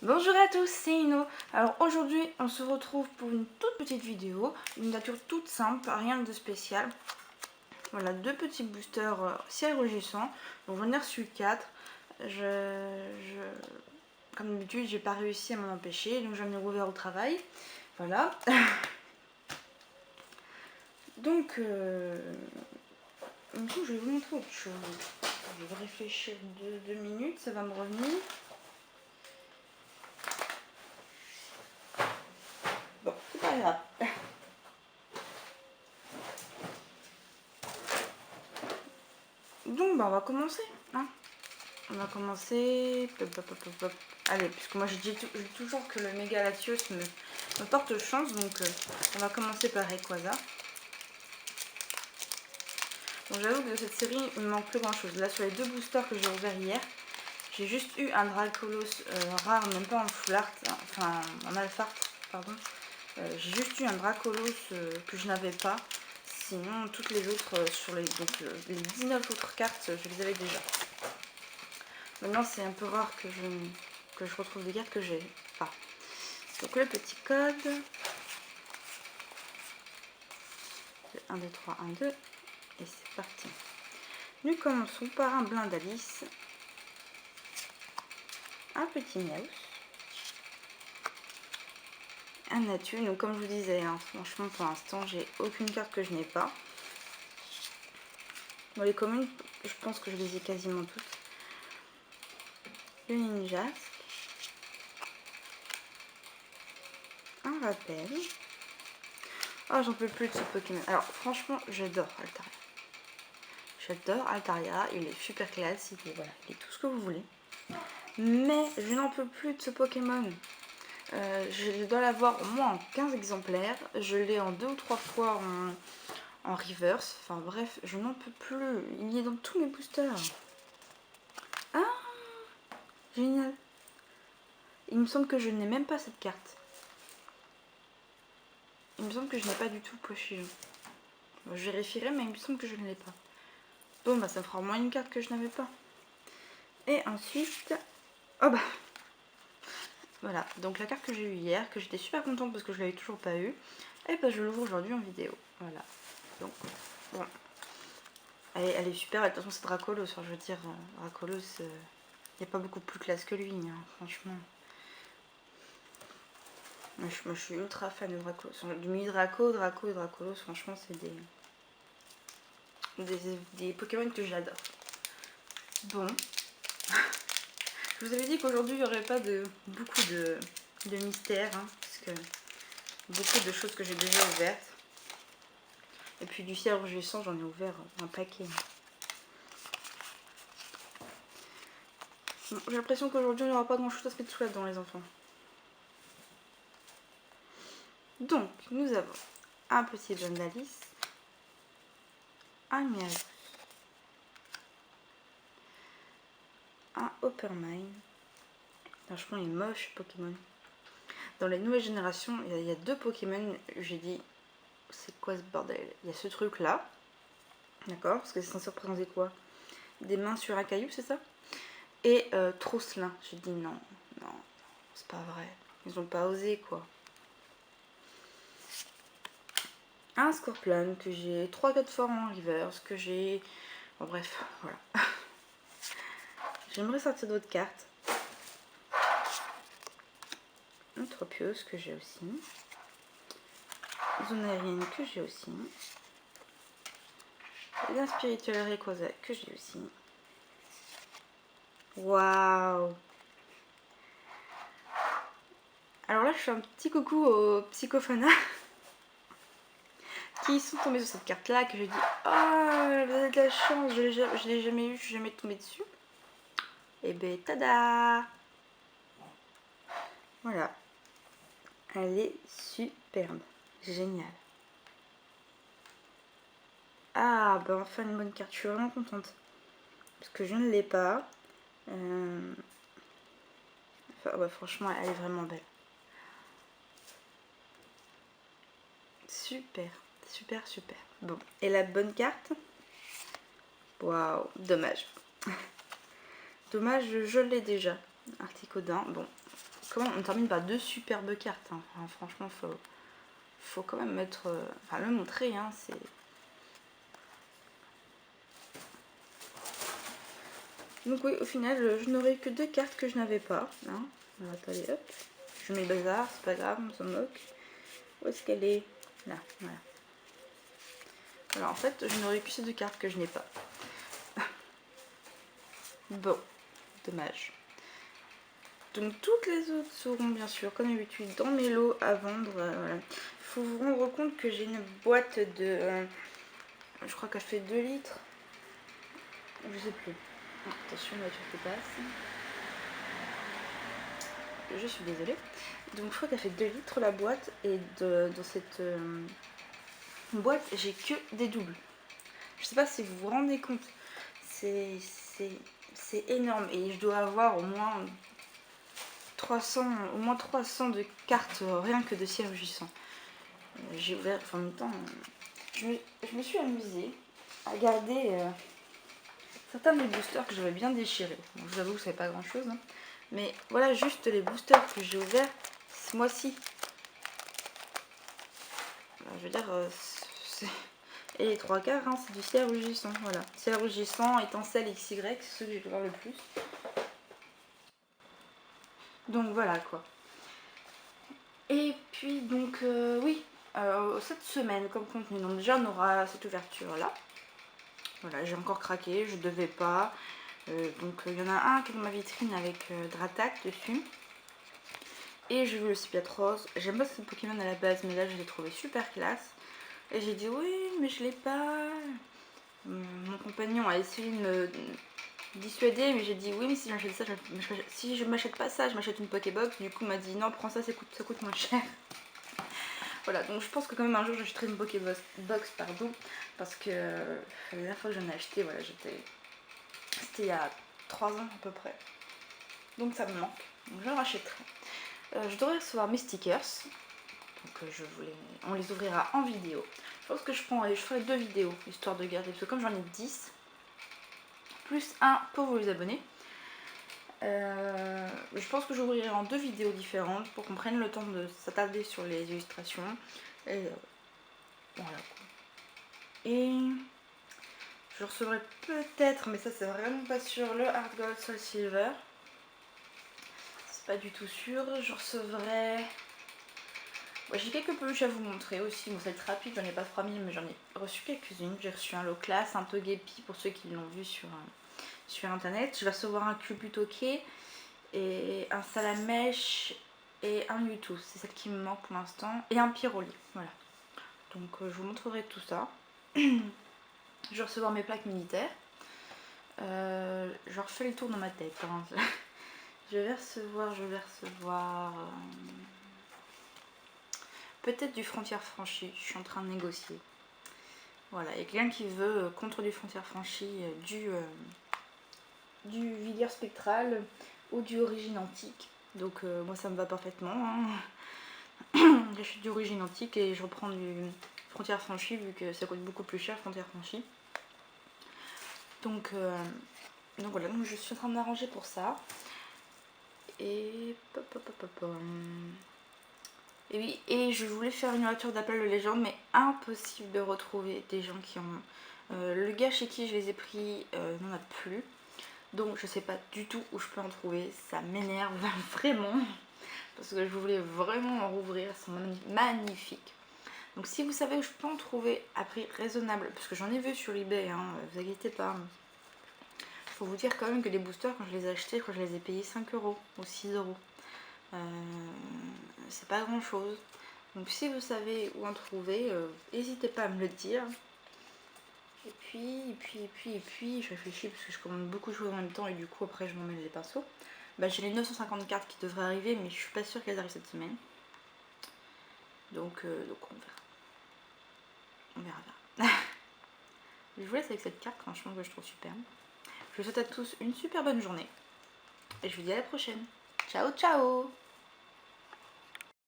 Bonjour à tous, c'est Ino. Alors aujourd'hui on se retrouve pour une toute petite vidéo, une nature toute simple, rien de spécial. Voilà, deux petits boosters ciel rugissant, donc j'en ai reçu 4. Comme d'habitude j'ai pas réussi à m'en empêcher, donc j'en ai ouvert au travail. Voilà. Donc du coup je vais vous montrer autre chose. Je vais réfléchir 2 minutes, ça va me revenir. Bon, c'est pas grave. Donc bah on va commencer, hein. On va commencer. Allez, puisque moi je dis toujours que le méga Latios me porte chance, donc on va commencer par Rayquaza. Bon, j'avoue que de cette série il me manque plus grand chose. Là sur les deux boosters que j'ai ouverts hier, j'ai juste eu un Dracolos rare, même pas en full art, enfin en alpha art, pardon. J'ai juste eu un Dracolos que je n'avais pas. Sinon toutes les autres sur les 19 autres cartes, je les avais déjà. Maintenant c'est un peu rare que je retrouve des cartes que j'ai pas. Donc le petit code. 1, 2, 3, 1, 2. Et c'est parti. Nous commençons par un Blindalis. Un petit Miaus. Un Natu. Donc comme je vous disais, hein, franchement pour l'instant j'ai aucune carte que je n'ai pas. Bon, les communes, je pense que je les ai quasiment toutes. Le Ninjask. Un rappel. Oh, j'en peux plus de ce Pokémon. Alors franchement j'adore Altaria. J'adore Altaria, il est super classe, il est tout ce que vous voulez. Mais je n'en peux plus de ce Pokémon. Je dois l'avoir au moins en 15 exemplaires. Je l'ai en 2 ou 3 fois en reverse. Enfin bref, je n'en peux plus. Il est dans tous mes boosters. Ah, génial. Il me semble que je n'ai même pas cette carte. Il me semble que je n'ai pas du tout Pochillon. Bon, je vérifierai, mais il me semble que je ne l'ai pas. Bon, bah ça fera au moins une carte que je n'avais pas. Et ensuite... Oh bah... Voilà, donc la carte que j'ai eue hier, que j'étais super contente parce que je l'avais toujours pas eue, et bah je l'ouvre aujourd'hui en vidéo. Voilà, donc bon, elle est super. De toute façon c'est Dracolos, enfin, je veux dire, Dracolos, il n'y a pas beaucoup plus classe que lui, hein, franchement. Moi je suis ultra fan de Dracolos, du mi-Draco, Draco et Dracolos, franchement c'est des Pokémon que j'adore. Bon, je vous avais dit qu'aujourd'hui il n'y aurait pas beaucoup de mystères, hein, parce que beaucoup de choses que j'ai déjà ouvertes. Et puis du ciel rugissant, j'en ai ouvert un paquet. Bon, j'ai l'impression qu'aujourd'hui, il n'y aura pas grand chose à se mettre sous la dent, les enfants. Donc, nous avons un petit Blindalis, un Miaus, un Oppermine. Franchement, il est moche, Pokémon. Dans les nouvelles générations, il y a 2 Pokémon, j'ai dit, c'est quoi ce bordel? Il y a ce truc-là, d'accord? Parce que c'est censé représenter quoi? Des mains sur un caillou, c'est ça? Et Trosselin. J'ai dit non, c'est pas vrai. Ils ont pas osé, quoi. Un Scorpion que j'ai 3-4 fois en reverse, que j'ai... Bon bref, voilà. J'aimerais sortir d'autres cartes. Un Tropios que j'ai aussi. Zone aérienne que j'ai aussi. Un spirituel Rayquaza que j'ai aussi. Waouh! Alors là, je fais un petit coucou aux Psychophana qui sont tombés sur cette carte-là, que je dis « Oh, vous avez de la chance, je l'ai jamais eu, je suis jamais tombée dessus. » Et ben, tada! Voilà. Elle est superbe. Génial. Ah, bah enfin une bonne carte. Je suis vraiment contente. Parce que je ne l'ai pas. Enfin, ouais, franchement, elle est vraiment belle. Super. Super, super. Bon. Et la bonne carte? Waouh. Dommage. Dommage, je l'ai déjà. Articodin. Bon. comment on termine par 2 superbes cartes, hein. Enfin, franchement, faut quand même mettre... enfin, le montrer, hein, c'est... Donc oui, au final, je n'aurai que 2 cartes que je n'avais pas. Hein. Alors, attendez, hop. Je mets le bazar, c'est pas grave, on s'en moque. Où est-ce qu'elle est? Là, voilà. Alors en fait, je n'aurai que ces 2 cartes que je n'ai pas. Bon, dommage. Donc toutes les autres seront bien sûr, comme d'habitude, dans mes lots à vendre. Voilà. Il faut vous rendre compte que j'ai une boîte de... je crois qu'elle fait 2 litres. Je sais plus. Attention, la voiture qui passe. Je suis désolée. Donc je crois qu'elle fait 2 litres la boîte. Et dans cette boîte, j'ai que des doubles. Je sais pas si vous vous rendez compte. C'est énorme. Et je dois avoir au moins 300 de cartes rien que de ciel rugissant. J'ai ouvert, enfin, en même temps, je me suis amusée à garder certains des boosters que j'avais bien déchirés. Bon, je vous avoue que c'est pas grand chose, hein. Mais voilà juste les boosters que j'ai ouverts ce mois-ci. Je veux dire, et les 3/4, hein, c'est du ciel rugissant. Voilà, ciel rugissant, étincelle XY, c'est ceux que j'ai ouvert le plus. Donc voilà quoi. Et puis donc oui, cette semaine comme contenu, donc déjà on aura cette ouverture là. Voilà, j'ai encore craqué, je devais pas. Donc il y en a un qui est dans ma vitrine avec Dratak dessus. Et j'ai vu le Spiat Rose. J'aime pas ce Pokémon à la base, mais là je l'ai trouvé super classe. Et j'ai dit oui, mais je l'ai pas. Mon compagnon a essayé de me dissuader, mais j'ai dit oui, mais si j'achète ça, si je m'achète pas ça, je m'achète une Pokébox. Du coup, il m'a dit non, prends ça, ça coûte moins cher. Voilà, donc je pense que quand même un jour j'achèterai une Pokébox, pardon, parce que la dernière fois que j'en ai acheté, voilà, c'était il y a 3 ans à peu près. Donc ça me manque, donc je le rachèterai. Je devrais recevoir mes stickers, donc on les ouvrira en vidéo. Je pense que je ferai 2 vidéos, histoire de garder, parce que comme j'en ai 10, plus un pour vous les abonnés. Je pense que j'ouvrirai en 2 vidéos différentes pour qu'on prenne le temps de s'attarder sur les illustrations. Et voilà. Et je recevrai peut-être, mais ça c'est vraiment pas sûr, le Hard Gold Soul Silver. C'est pas du tout sûr. Je recevrai... Ouais, j'ai quelques peluches à vous montrer aussi. Bon, ça va être rapide, j'en ai pas 3000, mais j'en ai reçu quelques-unes. J'ai reçu un Loclas, un Togepi pour ceux qui l'ont vu sur internet. Je vais recevoir un Cubutoke et un Salamèche et un Mewtwo. C'est celle qui me manque pour l'instant. Et un Pyroli. Voilà. Donc je vous montrerai tout ça. Je vais recevoir mes plaques militaires. Je refais le tour dans ma tête. Hein. Je vais recevoir peut-être du Frontière Franchie. Je suis en train de négocier. Voilà, il y a quelqu'un qui veut contre du Frontière Franchie du Vigueur Spectral ou du Origine Antique. Donc moi ça me va parfaitement. Hein. J'achète du Origine Antique et je reprends du Frontière Franchie vu que ça coûte beaucoup plus cher Frontière Franchie. Donc voilà, donc je suis en train de m'arranger pour ça. Et oui, et je voulais faire une ouverture d'appel de légende, mais impossible de retrouver des gens qui ont... le gars chez qui je les ai pris n'en a plus. Donc je sais pas du tout où je peux en trouver. Ça m'énerve vraiment. Parce que je voulais vraiment en rouvrir. Elles sont magnifiques. Donc si vous savez où je peux en trouver à prix raisonnable, parce que j'en ai vu sur eBay, hein, vous inquiétez pas. Faut vous dire quand même que les boosters, quand je les ai achetés, je crois que je les ai payés 5 € ou 6 €. C'est pas grand chose. Donc si vous savez où en trouver, n'hésitez pas à me le dire. Et puis, je réfléchis parce que je commande beaucoup de choses en même temps et du coup après je m'emmène les pinceaux. Bah, j'ai les 950 cartes qui devraient arriver, mais je suis pas sûre qu'elles arrivent cette semaine. Donc on verra. On verra bien. Je vous laisse avec cette carte, franchement, que je trouve superbe. Je vous souhaite à tous une super bonne journée. Et je vous dis à la prochaine. Ciao, ciao!